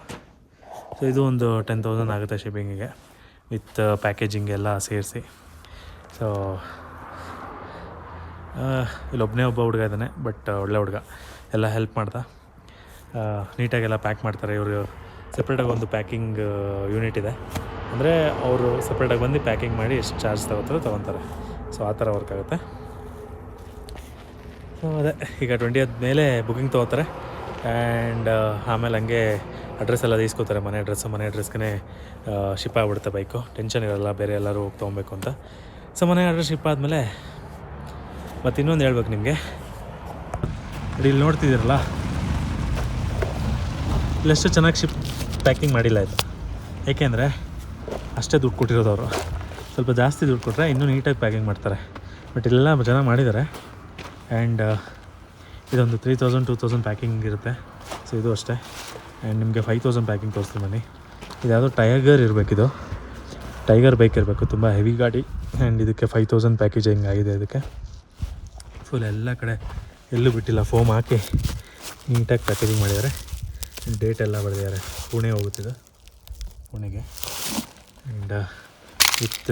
ಸೊ ಇದು ಒಂದು 10,000 ಆಗುತ್ತೆ ಶಿಪ್ಪಿಂಗಿಗೆ, ವಿತ್ ಪ್ಯಾಕೇಜಿಂಗ್ ಎಲ್ಲ ಸೇರಿಸಿ. ಸೊ ಇಲ್ಲೊಬ್ಬನೇ ಒಬ್ಬ ಹುಡುಗ ಇದ್ದಾನೆ, ಬಟ್ ಒಳ್ಳೆ ಹುಡುಗ, ಎಲ್ಲ ಹೆಲ್ಪ್ ಮಾಡ್ತಾ ನೀಟಾಗೆಲ್ಲ ಪ್ಯಾಕ್ ಮಾಡ್ತಾರೆ. ಇವರು ಸಪ್ರೇಟಾಗಿ ಒಂದು ಪ್ಯಾಕಿಂಗ್ ಯೂನಿಟ್ ಇದೆ, ಅಂದರೆ ಅವರು ಸಪ್ರೇಟಾಗಿ ಬಂದು ಪ್ಯಾಕಿಂಗ್ ಮಾಡಿ ಎಷ್ಟು ಚಾರ್ಜ್ ತೊಗೊತಾರೆ. ಸೊ ಆ ಥರ ವರ್ಕ್ ಆಗುತ್ತೆ. ಸೊ ಅದೇ ಈಗ 20th ಮೇಲೆ ಬುಕ್ಕಿಂಗ್ ತೊಗೋತಾರೆ. ಆ್ಯಂಡ್ ಆಮೇಲೆ ಹಂಗೆ ಅಡ್ರೆಸ್ ಎಲ್ಲ ಇಸ್ಕೋತಾರೆ, ಮನೆ ಅಡ್ರೆಸ್ಗೆ ಶಿಪ್ ಆಗಿಬಿಡುತ್ತೆ ಬೈಕು. ಟೆನ್ಷನ್ ಇರೋಲ್ಲ ಬೇರೆ ಎಲ್ಲರೂ ಹೋಗಿ ತೊಗೊಬೇಕು ಅಂತ. ಸೊ ಮನೆ ಅಡ್ರೆಸ್ ಶಿಪ್ ಆದಮೇಲೆ ಮತ್ತು ಇನ್ನೊಂದು ಹೇಳ್ಬೇಕು ನಿಮಗೆ, ಇಲ್ಲಿ ನೋಡ್ತಿದ್ದೀರಲ್ಲ, ಇಲ್ಲೆಷ್ಟು ಚೆನ್ನಾಗಿ ಶಿಪ್ ಪ್ಯಾಕಿಂಗ್ ಮಾಡಿಲ್ಲ ಇದು. ಏಕೆಂದರೆ ಅಷ್ಟೇ ದುಡ್ಡು ಕೊಟ್ಟಿರೋದು ಅವರು. ಸ್ವಲ್ಪ ಜಾಸ್ತಿ ದುಡ್ಡು ಕೊಟ್ಟರೆ ಇನ್ನೂ ನೀಟಾಗಿ ಪ್ಯಾಕಿಂಗ್ ಮಾಡ್ತಾರೆ. ಬಟ್ ಇಲ್ಲೆಲ್ಲ ಚೆನ್ನಾಗಿ ಮಾಡಿದ್ದಾರೆ. ಆ್ಯಂಡ್ ಇದೊಂದು 3,000-2,000 ಪ್ಯಾಕಿಂಗ್ ಇರುತ್ತೆ. ಸೊ ಇದು ಅಷ್ಟೇ. ಆ್ಯಂಡ್ ನಿಮಗೆ 5,000 ಪ್ಯಾಕಿಂಗ್ ತೋರಿಸ್ತೀನಿ ಬನ್ನಿ. ಇದು ಯಾವುದೋ ಟೈಗರ್ ಇರಬೇಕಿದು, ಟೈಗರ್ ಬೈಕ್ ಇರಬೇಕು, ತುಂಬ ಹೆವಿ ಗಾಡಿ. ಆ್ಯಂಡ್ ಇದಕ್ಕೆ 5,000 ಪ್ಯಾಕೇಜಿಂಗ್ ಆಗಿದೆ. ಇದಕ್ಕೆ ಫುಲ್ ಎಲ್ಲ ಕಡೆ ಎಲ್ಲೂ ಬಿಟ್ಟಿಲ್ಲ, ಫೋಮ್ ಹಾಕಿ ನೀಟಾಗಿ ಪ್ಯಾಕೇಜಿಂಗ್ ಮಾಡಿದ್ದಾರೆ. ಡೇಟ್ ಎಲ್ಲ ಬರೆದಿದ್ದಾರೆ. ಪುಣೆ ಹೋಗುತ್ತಿದೆ, ಪುಣೆಗೆ. ಆ್ಯಂಡ್ ವಿತ್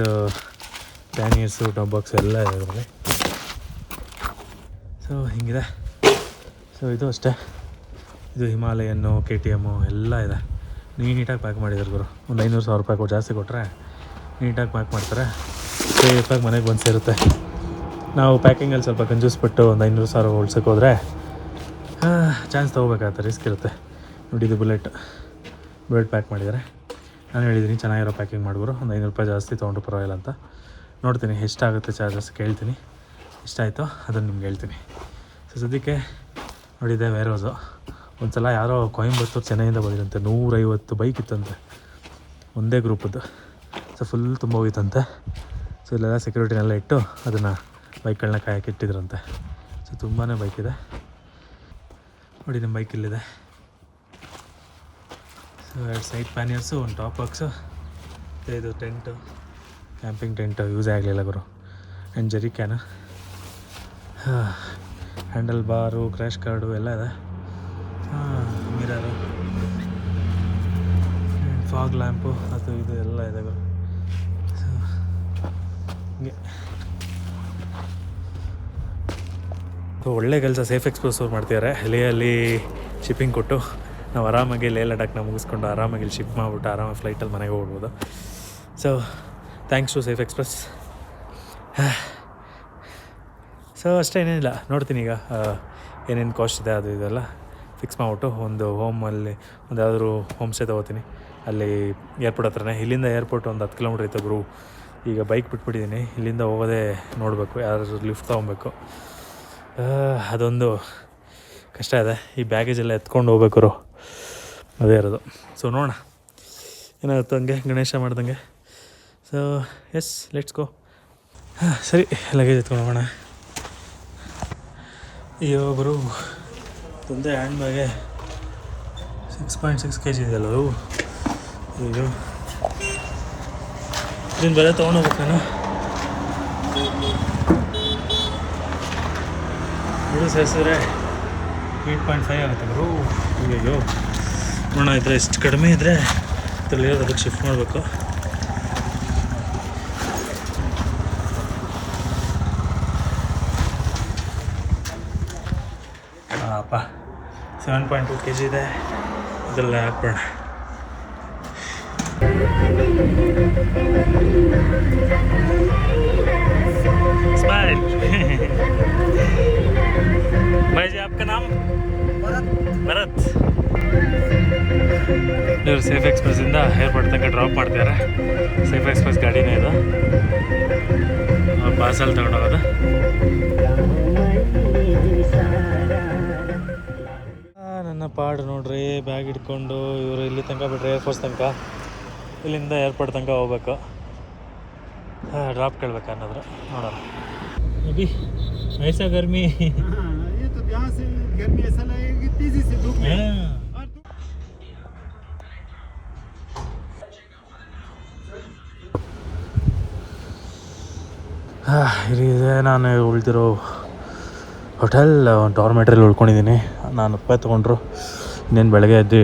ಪ್ಯಾನಿಯರ್ಸು, ಟಾಪ್ ಬಾಕ್ಸ್ ಎಲ್ಲ ಇದೆ ಅದರಲ್ಲಿ. ಸೊ ಹಿಂಗಿದೆ. ಸೊ ಇದು ಅಷ್ಟೇ. ಇದು ಹಿಮಾಲಯನ್ನು, KTM ಎಲ್ಲ ಇದೆ. ನೀಟಾಗಿ ಪ್ಯಾಕ್ ಮಾಡಿದ್ದಾರೆ ಗುರು. ಒಂದು 500,000 ರೂಪಾಯಿ ಜಾಸ್ತಿ ಕೊಟ್ಟರೆ ನೀಟಾಗಿ ಪ್ಯಾಕ್ ಮಾಡ್ತಾರೆ. ಸೇಫಾಗಿ ಮನೆಗೆ ಬಂದು ಸೇರುತ್ತೆ. ನಾವು ಪ್ಯಾಕಿಂಗಲ್ಲಿ ಸ್ವಲ್ಪ ಕಂಜೂಸ್ಬಿಟ್ಟು ಒಂದು 500,000 ಉಳ್ಸೋಕೆ ಹೋದರೆ ಚಾನ್ಸ್ ತೊಗೋಬೇಕಾಗತ್ತೆ, ರಿಸ್ಕ್ ಇರುತ್ತೆ. ನೋಡಿ ಇದು ಬುಲೆಟ್ ಪ್ಯಾಕ್ ಮಾಡಿದ್ದಾರೆ. ನಾನು ಹೇಳಿದ್ದೀನಿ ಚೆನ್ನಾಗಿರೋ ಪ್ಯಾಕಿಂಗ್ ಮಾಡಿದ್ರು, ಒಂದು 500 ರೂಪಾಯಿ ಜಾಸ್ತಿ ತೊಗೊಂಡು ಪರವಾಗಿಲ್ಲ ಅಂತ. ನೋಡ್ತೀನಿ ಎಷ್ಟಾಗುತ್ತೆ ಚಾರ್ಜಸ್, ಕೇಳ್ತೀನಿ. ಎಷ್ಟಾಯಿತೋ ಅದನ್ನು ನಿಮ್ಗೆ ಹೇಳ್ತೀನಿ. ಸೊ ಸದ್ಯಕ್ಕೆ ನೋಡಿದ್ದೆ ವೇರೋಸು. ಒಂದು ಸಲ ಯಾರೋ ಕೊಯಂಬತ್ತೂರು ಚೆನ್ನೈಯಿಂದ ಬಂದಿರಂತೆ, 150 ಬೈಕ್ ಇತ್ತಂತೆ, ಒಂದೇ ಗ್ರೂಪದ್ದು. ಸೊ ಫುಲ್ ತುಂಬ ಹೋಗಿತ್ತಂತೆ. ಸೊ ಇಲ್ಲೆಲ್ಲ ಸೆಕ್ಯೂರಿಟಿನೆಲ್ಲ ಇಟ್ಟು ಅದನ್ನು ಬೈಕ್ಗಳನ್ನ ಕಾಯಕ್ಕೆ ಇಟ್ಟಿದ್ರಂತೆ. ಸೊ ತುಂಬಾ ಬೈಕ್ ಇದೆ ನೋಡಿ. ನಿಮ್ಮ ಬೈಕ್ ಇಲ್ಲಿದೆ. ಸೊ 2 ಸೈಡ್ ಪ್ಯಾನಿಯರ್ಸು, ಒಂದು ಟಾಪ್ ಬಾಕ್ಸು, ಇದು ಟೆಂಟು, ಕ್ಯಾಂಪಿಂಗ್ ಟೆಂಟ್ ಯೂಸೇ ಆಗಲಿಲ್ಲ ಗುರು. ಆ್ಯಂಡ್ ಜರಿ ಕ್ಯಾನ, ಹ್ಯಾಂಡಲ್ ಬಾರು, ಕ್ರ್ಯಾಶ್ ಕಾರ್ಡು ಎಲ್ಲ ಇದೆ. ಮಿರರು, ಫಾಗ್ ಲ್ಯಾಂಪು, ಅದು ಇದು ಎಲ್ಲ ಇದೆ ಗುರು. ಹಿಂಗೆ ಒಳ್ಳೆ ಕೆಲಸ ಸೇಫ್ ಎಕ್ಸ್ಪ್ರೆಸ್ ಅವ್ರು ಮಾಡ್ತಿದ್ದಾರೆ. ಲೇಯಲ್ಲಿ ಶಿಪ್ಪಿಂಗ್ ಕೊಟ್ಟು ನಾವು ಆರಾಮಾಗಿ ಲೇ ಲಡಾಖ್ನ ಮುಗಿಸ್ಕೊಂಡು ಆರಾಮಾಗಿ ಇಲ್ಲಿ ಶಿಪ್ ಮಾಡಿಬಿಟ್ಟು ಆರಾಮಾಗಿ ಫ್ಲೈಟಲ್ಲಿ ಮನೆಗೆ ಹೋಗ್ಬೋದು. So thanks to safe express. So ಅಷ್ಟೇ, ಏನೇನಿಲ್ಲ, ನೋಡ್ತೀನಿ ಈಗ ಏನೇನು ಕಾಸ್ಟ್ ಇದೆ ಅದು ಇದೆಲ್ಲ ಫಿಕ್ಸ್ ಮಾಡಿಬಿಟ್ಟು ಒಂದು ಹೋಮಲ್ಲಿ ಒಂದು ಯಾವುದಾದ್ರು ಹೋಮ್ ಸ್ಟೇ ತೊಗೋತೀನಿ ಅಲ್ಲಿ ಏರ್ಪೋರ್ಟ್ ಹತ್ರನೇ. ಇಲ್ಲಿಂದ ಏರ್ಪೋರ್ಟ್ ಒಂದು 10 ಕಿಲೋಮೀಟ್ರ್ ಇತ್ತು ಗುರು. ಈಗ ಬೈಕ್ ಬಿಟ್ಬಿಟ್ಟಿದ್ದೀನಿ, ಇಲ್ಲಿಂದ ಹೋಗೋದೇ ನೋಡಬೇಕು, ಯಾರು ಲಿಫ್ಟ್ ತೊಗೊಬೇಕು. ಅದೊಂದು ಕಷ್ಟ ಇದೆ. ಈ ಬ್ಯಾಗೇಜೆಲ್ಲ ಎತ್ಕೊಂಡು ಹೋಗ್ಬೇಕು, ಅದೇ ಇರೋದು. ಸೊ ನೋಡೋಣ ಏನಾಗುತ್ತೆ ಹಂಗೆ ಗಣೇಶ ಮಾಡ್ದಂಗೆ. So yes, let's go. ಸರಿ, ಲಗೇಜ್ ಎತ್ಕೊಂಡು ಹೋಗೋಣ. ಅಯ್ಯೋ ಗುರು, ಒಂದೇ ಹ್ಯಾಂಡ್ ಬ್ಯಾಗೆ 6.6 kg ಇದೆಯಲ್ಲ ಅದು. ಅಯ್ಯೋ, ಇದನ್ನು ಬೇರೆ ತೊಗೊಂಡೋಗ್ಬೇಕು ನಾನು. ಇದು ಸೇರಿಸಿದ್ರೆ 8.5 ಆಗುತ್ತೆ ಗುರು. ಅಯ್ಯೋ ನೋಡೋಣ, ಇದ್ರೆ ಎಷ್ಟು ಕಡಿಮೆ ಇದ್ದರೆ ಇದರಲ್ಲಿ ಅದಕ್ಕೆ ಶಿಫ್ಟ್ ಮಾಡಬೇಕು. ಅಪ್ಪ 7.2 kg ಇದೆ, ಇದೆಲ್ಲ ಹಾಕ್ಬೇಡ. स्माइल। भाई जी आपका नाम? ಭರತ್. ಇವರು ಸೇಫ್ ಎಕ್ಸ್ಪ್ರೆಸ್ಸಿಂದ ಏರ್ಪೋರ್ಟ್ ತನಕ ಡ್ರಾಪ್ ಮಾಡ್ತಿದ್ದಾರೆ. ಸೇಫ್ ಎಕ್ಸ್ಪ್ರೆಸ್ ಗಾಡಿನೇ ಇದು, ಪಾರ್ಸಲ್ ತಗೊಂಡೋಗೋದು. ನನ್ನ ಪಾಡು ನೋಡ್ರಿ, ಬ್ಯಾಗ್ ಹಿಡ್ಕೊಂಡು ಇವರು ಇಲ್ಲಿ ತನಕ ಬಿಟ್ರೆ ಏರ್ಫೋರ್ಸ್ ತನಕ, ಇಲ್ಲಿಂದ ಏರ್ಪೋರ್ಟ್ ತನಕ ಹೋಗ್ಬೇಕು. ಡ್ರಾಪ್ ಕೇಳ್ಬೇಕು ಅನ್ನೋದ್ರು, ನೋಡೋಣ. अभी ऐसा गर्मी ये तो यहाँ से गर्मी ऐसा लगेगी तेजी से धूप में। ಇದೆ ನಾನು ಉಳ್ದಿರೋ ಹೋಟೆಲ್ ಡಾರ್ಮೆಟ್ರಿಯಲ್ಲಿ ಉಳ್ಕೊಂಡಿದ್ದೀನಿ. 400 ರೂಪಾಯಿ ತೊಗೊಂಡ್ರು. ಇನ್ನೇನು ಬೆಳಗ್ಗೆ ಎದ್ದು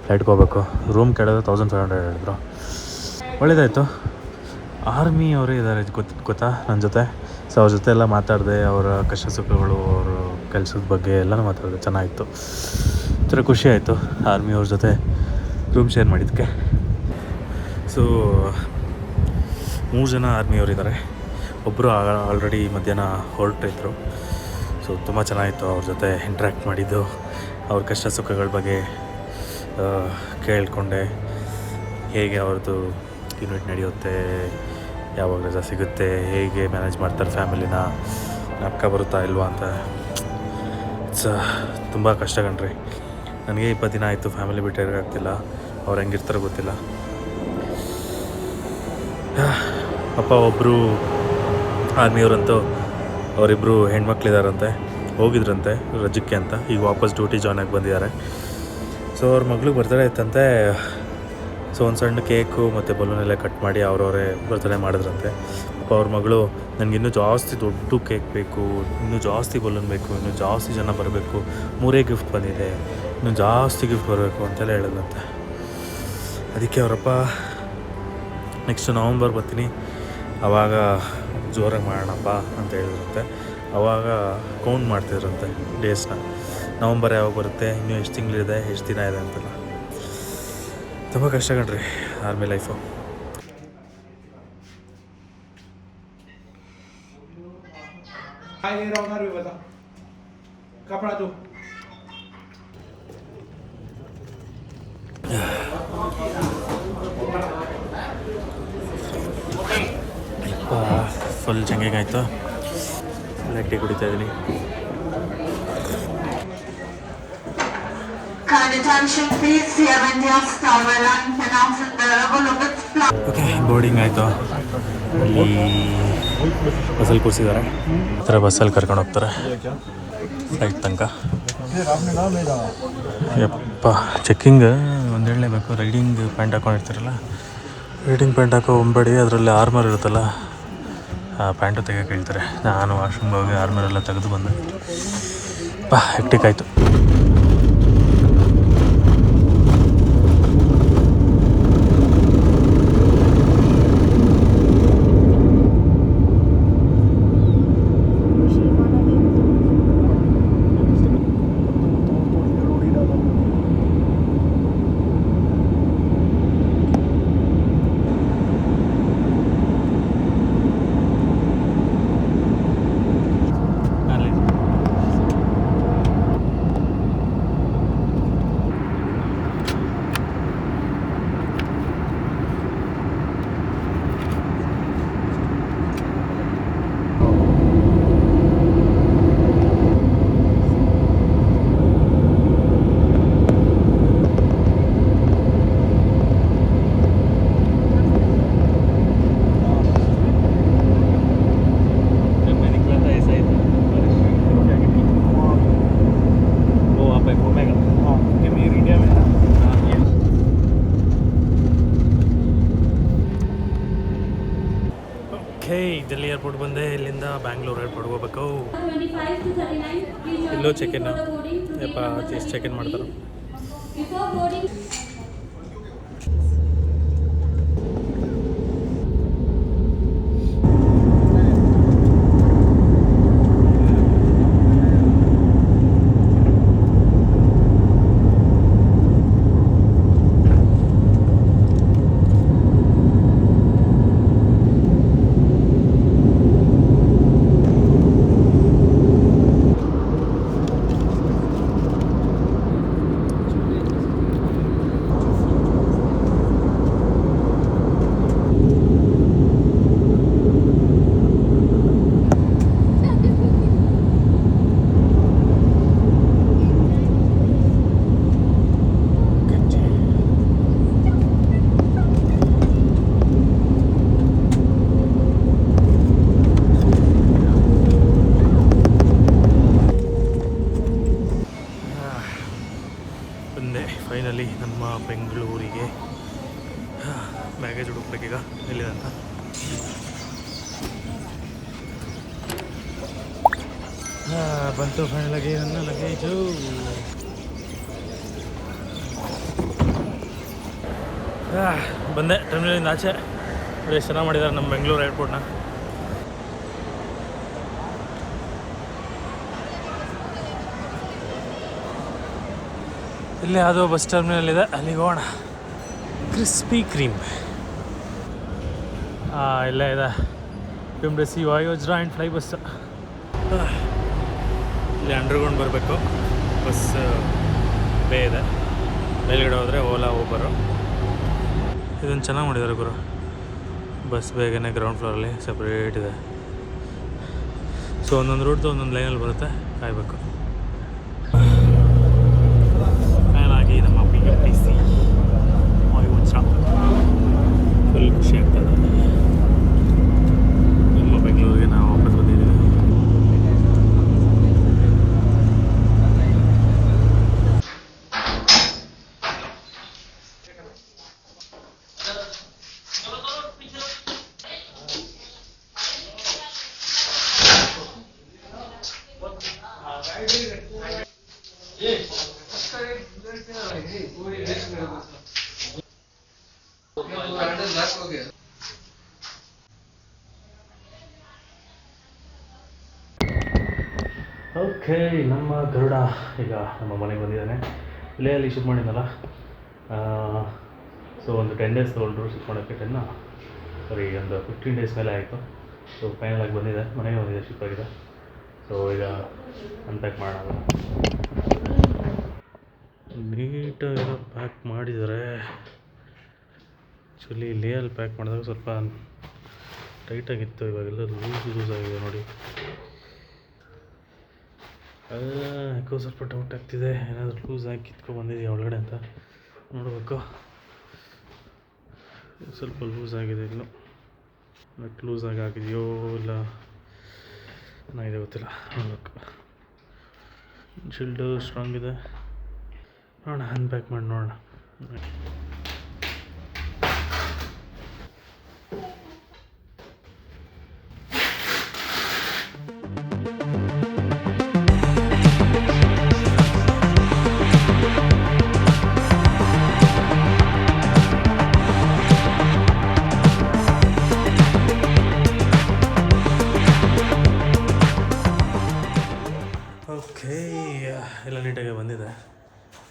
ಫ್ಲೈಟ್ಗೆ ಹೋಗ್ಬೇಕು. ರೂಮ್ ಕೆಳಗೆ 1500 ಹೇಳಿದ್ರು. ಒಳ್ಳೇದಾಯಿತು. ಆರ್ಮಿ ಅವರೇ ಇದ್ದಾರೆ ಗೊತ್ತಾ ನನ್ನ ಜೊತೆ. ಸೊ ಅವ್ರ ಜೊತೆ ಎಲ್ಲ ಮಾತಾಡಿದೆ, ಅವರ ಕಷ್ಟ ಸುಖಗಳು, ಅವರ ಕೆಲಸದ ಬಗ್ಗೆ ಎಲ್ಲನೂ ಮಾತಾಡಿದೆ. ಚೆನ್ನಾಗಿತ್ತು, ಒಂಥರ ಖುಷಿ ಆಯಿತು ಆರ್ಮಿ ಅವ್ರ ಜೊತೆ ರೂಮ್ ಶೇರ್ ಮಾಡಿದ್ದಕ್ಕೆ. ಸೊ 3 ಜನ ಆರ್ಮಿಯವರಿದ್ದಾರೆ. ಒಬ್ಬರು ಆಲ್ರೆಡಿ ಮಧ್ಯಾಹ್ನ ಹೊರಟಿದ್ರು. ಸೊ ತುಂಬ ಚೆನ್ನಾಗಿತ್ತು ಅವ್ರ ಜೊತೆ ಇಂಟ್ರ್ಯಾಕ್ಟ್ ಮಾಡಿದ್ದು. ಅವ್ರ ಕಷ್ಟ ಸುಖಗಳ ಬಗ್ಗೆ ಕೇಳಿಕೊಂಡೆ. ಹೇಗೆ ಅವ್ರದ್ದು ಯೂನಿಟ್ ನಡೆಯುತ್ತೆ, ಯಾವಾಗ ರಜಾ ಸಿಗುತ್ತೆ, ಹೇಗೆ ಮ್ಯಾನೇಜ್ ಮಾಡ್ತಾರೆ ಫ್ಯಾಮಿಲಿನ, ಜ್ಞಾಪಕ ಬರುತ್ತಾ ಇಲ್ವಾ ಅಂತ. ತುಂಬ ಕಷ್ಟ ಕಣ್ರಿ. ನನಗೆ 20 ದಿನ ಆಯಿತು ಫ್ಯಾಮಿಲಿ ಬಿಟ್ಟು ಇರೋಕ್ಕಾಗ್ತಿಲ್ಲ. ಅವ್ರು ಹೆಂಗಿರ್ತಾರೋ ಗೊತ್ತಿಲ್ಲ. ಅಪ್ಪ ಒಬ್ಬರು ಆರ್ಮಿಯವರಂತೂ ಅವರಿಬ್ಬರು ಹೆಣ್ಮಕ್ಳಿದಾರಂತೆ, ಹೋಗಿದ್ರಂತೆ ರಜಕ್ಕೆ ಅಂತ. ಈಗ ವಾಪಸ್ ಡ್ಯೂಟಿ ಜಾಯ್ನ್ ಆಗಿ ಬಂದಿದ್ದಾರೆ. ಸೊ ಅವ್ರ ಮಗಳಿಗೆ ಬರ್ತಡೇ ಇತ್ತಂತೆ. ಸೊ ಒಂದು ಸಣ್ಣ ಕೇಕು ಮತ್ತು ಬಲೂನೆಲ್ಲ ಕಟ್ ಮಾಡಿ ಅವರವರೇ ಬರ್ತಡೇ ಮಾಡಿದ್ರಂತೆ. ಅವ್ರ ಮಗಳು ನನಗಿನ್ನೂ ಜಾಸ್ತಿ ದೊಡ್ಡ ಕೇಕ್ ಬೇಕು, ಇನ್ನೂ ಜಾಸ್ತಿ ಬಲೂನ್ ಬೇಕು, ಇನ್ನೂ ಜಾಸ್ತಿ ಜನ ಬರಬೇಕು, 3 ಗಿಫ್ಟ್ ಬಂದಿದೆ, ಇನ್ನೂ ಜಾಸ್ತಿ ಗಿಫ್ಟ್ ಬರಬೇಕು ಅಂತೆಲ್ಲ ಹೇಳಿದ್ರಂತೆ. ಅದಕ್ಕೆ ಅವರಪ್ಪ ನೆಕ್ಸ್ಟ್ ನವಂಬರ್ ಬರ್ತೀನಿ, ಆವಾಗ ಜೋರಾಗಿ ಮಾಡೋಣಪ್ಪ ಅಂತ ಹೇಳಿದ್ರಂತೆ. ಆವಾಗ ಕೌಂಟ್ ಮಾಡ್ತಿದ್ರಂತೆ ಡೇಸ್ನ. ನವಂಬರ್ ಯಾವಾಗ ಬರುತ್ತೆ, ಇನ್ನೂ ಎಷ್ಟು ತಿಂಗಳಿದೆ, ಎಷ್ಟು ದಿನ ಇದೆ ಅಂತೆಲ್ಲ. ತುಂಬ ಕಷ್ಟ ಕಣ್ರಿ ಆರ್ಮಿ ಲೈಫು. कपड़ा दो। ಫುಲ್ ಚೆಂಗಾಯ್ತು. ಬ್ಲ್ಯಾಕ್ ಟೀ ಕುಡಿತಾ ಇದ್ದೀನಿ. ಓಕೆ, ಬೋರ್ಡಿಂಗ್ ಆಯಿತು. ಈ ಬಸ್ಸಲ್ಲಿ ಕೂರಿಸಿದ್ದಾರೆ. ಈ ಥರ ಬಸ್ಸಲ್ಲಿ ಕರ್ಕೊಂಡು ಹೋಗ್ತಾರೆ ಫ್ಲೈಟ್ ತನಕ. ಯಪ್ಪ, ಚೆಕ್ಕಿಂಗ್ ಒಂದು ಹೇಳಲೇಬೇಕು. ರೈಡಿಂಗ್ ಪ್ಯಾಂಟ್ ಹಾಕೊಂಡಿರ್ತಾರಲ್ಲ ರೀಡಿಂಗ್ ಪ್ಯಾಂಟ್ ಹಾಕೋ ಹೋಗ್ಬೇಡಿ, ಅದರಲ್ಲಿ ಆರ್ಮರ್ ಇರುತ್ತಲ್ಲ ಆ ಪ್ಯಾಂಟು ತೆಗೆಯೋಕೆ ಹೇಳ್ತಾರೆ. ನಾನು ವಾಶ್ರೂಮ್ಗೆ ಹೋಗಿ ಆರ್ಮರೆಲ್ಲ ತೆಗೆದು ಬಂದೆ. ಹೆಕ್ಟಿಕ್ ಆಯಿತು. ದಿಲ್ಲಿ ಏರ್ಪೋರ್ಟ್ ಬಂದೆ. ಇಲ್ಲಿಂದ ಬ್ಯಾಂಗ್ಳೂರ್ ಏರ್ಪೋರ್ಟ್ ಹೋಗ್ಬೇಕು. ಇಲ್ಲೂ ಚೆಕ್ ಇನ್ ಯಪ್ಪ ಎಷ್ಟು ಚೆಕ್ ಇನ್ ಮಾಡ್ತಾರೆ. ಫೈನಲಿ ನಮ್ಮ ಬೆಂಗಳೂರಿಗೆ ಬ್ಯಾಗೇಜ್ ಹುಡುಕ್ಬೇಕೀಗ ಎಲ್ಲಿದೆ ಅಂತ. ಬಂತು ಫೈನಲಾಗಿ ನನ್ನ ಲಗೇಜು. ಬಂದೆ ಟರ್ಮಿನಲಿಂದ ಆಚೆ. ಎಷ್ಟು ಚೆನ್ನಾಗಿ ಮಾಡಿದ್ದಾರೆ ನಮ್ಮ ಬೆಂಗಳೂರು ಏರ್ಪೋರ್ಟ್ನ. ಇಲ್ಲೇ ಯಾವುದೋ ಬಸ್ ಟರ್ಮಿನಲ್ ಇದೆ, ಅಲ್ಲಿಗೆ ಹೋಗೋಣ. ಕ್ರಿಸ್ಪಿ ಕ್ರೀಮ್ ಇಲ್ಲೇ ಇದೆ. ಪಿಂಬ್ರಸಿ ವಾಯೋಜ್ರಾ ಆ್ಯಂಡ್ ಫ್ಲೈ ಬಸ್. ಇಲ್ಲಿ ಅಂಡರ್ಗ್ರೌಂಡ್ ಬರಬೇಕು. ಬಸ್ ಬೇ ಇದೆ. ಮೇಲ್ಗಡೆ ಹೋದರೆ ಓಲಾ ಊಬರು. ಇದನ್ನು ಚೆನ್ನಾಗಿ ಮಾಡಿದ್ದಾರೆ ಗುರು. ಬಸ್ ಬೇಗನೆ ಗ್ರೌಂಡ್ ಫ್ಲೋರಲ್ಲಿ ಸಪ್ರೇಟ್ ಇದೆ. ಸೊ ಒಂದೊಂದು ರೂಟ್ದು ಒಂದೊಂದು ಲೈನಲ್ಲಿ ಬರುತ್ತೆ, ಕಾಯಬೇಕು. ನಮ್ಮ BMTC ವಾಯುಜ್ರಾ ಫುಲ್ ಖುಷಿ ಆಗ್ತದೆ. ನಮ್ಮ ಬೆಂಗಳೂರಿಗೆ ನಾವು ವಾಪಸ್ ಬಂದಿದ್ದೀವಿ. ಓಕೆ, ನಮ್ಮ ಗರುಡ ಈಗ ನಮ್ಮ ಮನೆಗೆ ಬಂದಿದ್ದಾನೆ. ಇಲ್ಲೇ ಅಲ್ಲಿ ಶಿಫ್ಟ್ ಮಾಡಿದ್ನಲ್ಲ. ಸೊ ಒಂದು 10 days ತೊಗೊಂಡ್ರು ಶಿಫ್ಟ್ ಮಾಡೋಕ್ಕೆ. ಸರಿ ಒಂದು 15 days ಮೇಲೆ ಆಯಿತು. ಸೊ ಫೈನಲಾಗಿ ಬಂದಿದೆ, ಮನೆಗೆ ಬಂದಿದೆ, ಶಿಫ್ಟ್ ಆಗಿದೆ. ಸೊ ಈಗ ಅನ್ಪ್ಯಾಕ್ ಮಾಡೋಣ. ನೀಟಾಗೆಲ್ಲ ಪ್ಯಾಕ್ ಮಾಡಿದ್ದಾರೆ. ಆ್ಯಕ್ಚುಲಿ ಲೇಯಲ್ಲಿ ಪ್ಯಾಕ್ ಮಾಡಿದಾಗ ಸ್ವಲ್ಪ ಟೈಟಾಗಿತ್ತು, ಇವಾಗೆಲ್ಲ ಲೂಸ್ ಆಗಿದೆ ನೋಡಿ. ಯಾಕೋ ಸ್ವಲ್ಪ ಡೌಟ್ ಆಗ್ತಿದೆ, ಏನಾದರೂ ಲೂಸ್ ಆಗಿ ಕಿತ್ಕೊಂಡ್ಬಂದಿದೆಯಾ ಒಳಗಡೆ ಅಂತ ನೋಡಬೇಕು. ಸ್ವಲ್ಪ ಲೂಸ್ ಆಗಿದೆ ಇನ್ನು, ಬಟ್ ಲೂಸ್ ಆಗಿ ಆಗಿದೆಯೋ ಇಲ್ಲ ಏನಾಗಿದೆ ಗೊತ್ತಿಲ್ಲ, ನೋಡಬೇಕು. ಶಿಲ್ಡು ಸ್ಟ್ರಾಂಗ್ ಇದೆ, ನೋಡೋಣ ಅನ್ಪ್ಯಾಕ್ ಮಾಡಿ ನೋಡೋಣ.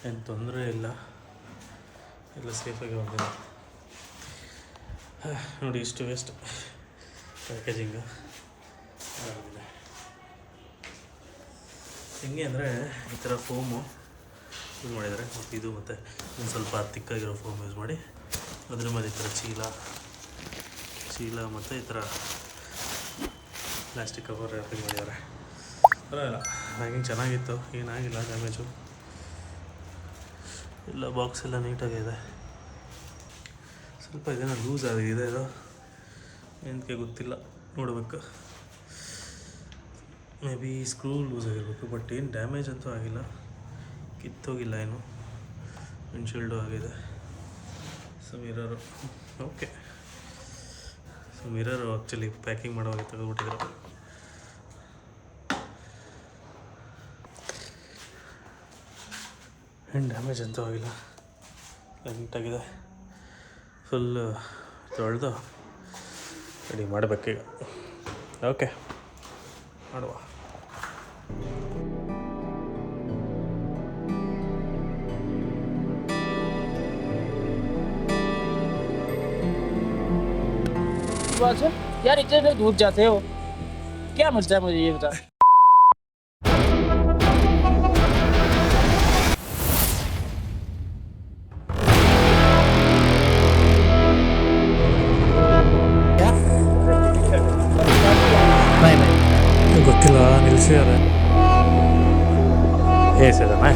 ಏನು ತೊಂದರೆ ಇಲ್ಲ, ಎಲ್ಲ ಸೇಫಾಗಿ ಹೋಗಿದೆ. ನೋಡಿ ಇಷ್ಟು ವೇಸ್ಟ್ ಪ್ಯಾಕೇಜಿಂಗು ಆಗಿದೆ. ಹೆಂಗೆ ಅಂದರೆ ಈ ಥರ ಫೋಮು ಯೂಸ್ ಮಾಡಿದ್ದಾರೆ, ಮತ್ತು ಇದು ಮತ್ತು ಒಂದು ಸ್ವಲ್ಪ ತಿಕ್ಕಾಗಿರೋ ಫೋಮ್ ಯೂಸ್ ಮಾಡಿ ಅದ್ರ ಮೇಲೆ ಈ ಥರ ಚೀಲ ಮತ್ತು ಈ ಥರ ಪ್ಲಾಸ್ಟಿಕ್ ಕವರ್ ರ್ಯಾಪಿಂಗ್ ಮಾಡಿದ್ದಾರೆ. ಪರವಾಗಿಲ್ಲ, ಪ್ಯಾಕಿಂಗ್ ಚೆನ್ನಾಗಿತ್ತು, ಏನಾಗಿಲ್ಲ ಡ್ಯಾಮೇಜು ಎಲ್ಲ. ಬಾಕ್ಸ್ ಎಲ್ಲ ನೀಟಾಗಿದೆ. ಸ್ವಲ್ಪ ಇದೇನೋ ಲೂಸ್ ಆಗಿದೆ, ಇದು ಏನಕ್ಕೆ ಗೊತ್ತಿಲ್ಲ, ನೋಡಬೇಕು. ಮೇ ಬಿ ಸ್ಕ್ರೂ ಲೂಸ್ ಆಗಿರಬೇಕು, ಬಟ್ ಏನು ಡ್ಯಾಮೇಜ್ ಅಂತೂ ಆಗಿಲ್ಲ, ಕಿತ್ತೋಗಿಲ್ಲ ಏನು. ವಿಂಡ್ಶೀಲ್ಡು ಆಗಿದೆ. So mirror okay. So mirror actually packing ಮಾಡುವಾಗ ತೆಗೆದುಬಿಟ್ಟಿದ್ರು. ಏನು ಡ್ಯಾಮೇಜ್ ಅಂತೂ ಆಗಿಲ್ಲ, ನೀಟಾಗಿದೆ. ಫುಲ್ ತೊಳೆದು ರೆಡಿ ಮಾಡಬೇಕೀಗ. ಓಕೆ, ಮಾಡುವ. यार इतने देर धूप जाते हो, क्या मिलता है मुझे ये बता। ಗೊತ್ತಿಲ್ಲ, ನಿಲ್ಸಿದ್ದಾರೆ. ಹೇಸಿದಾನೆ.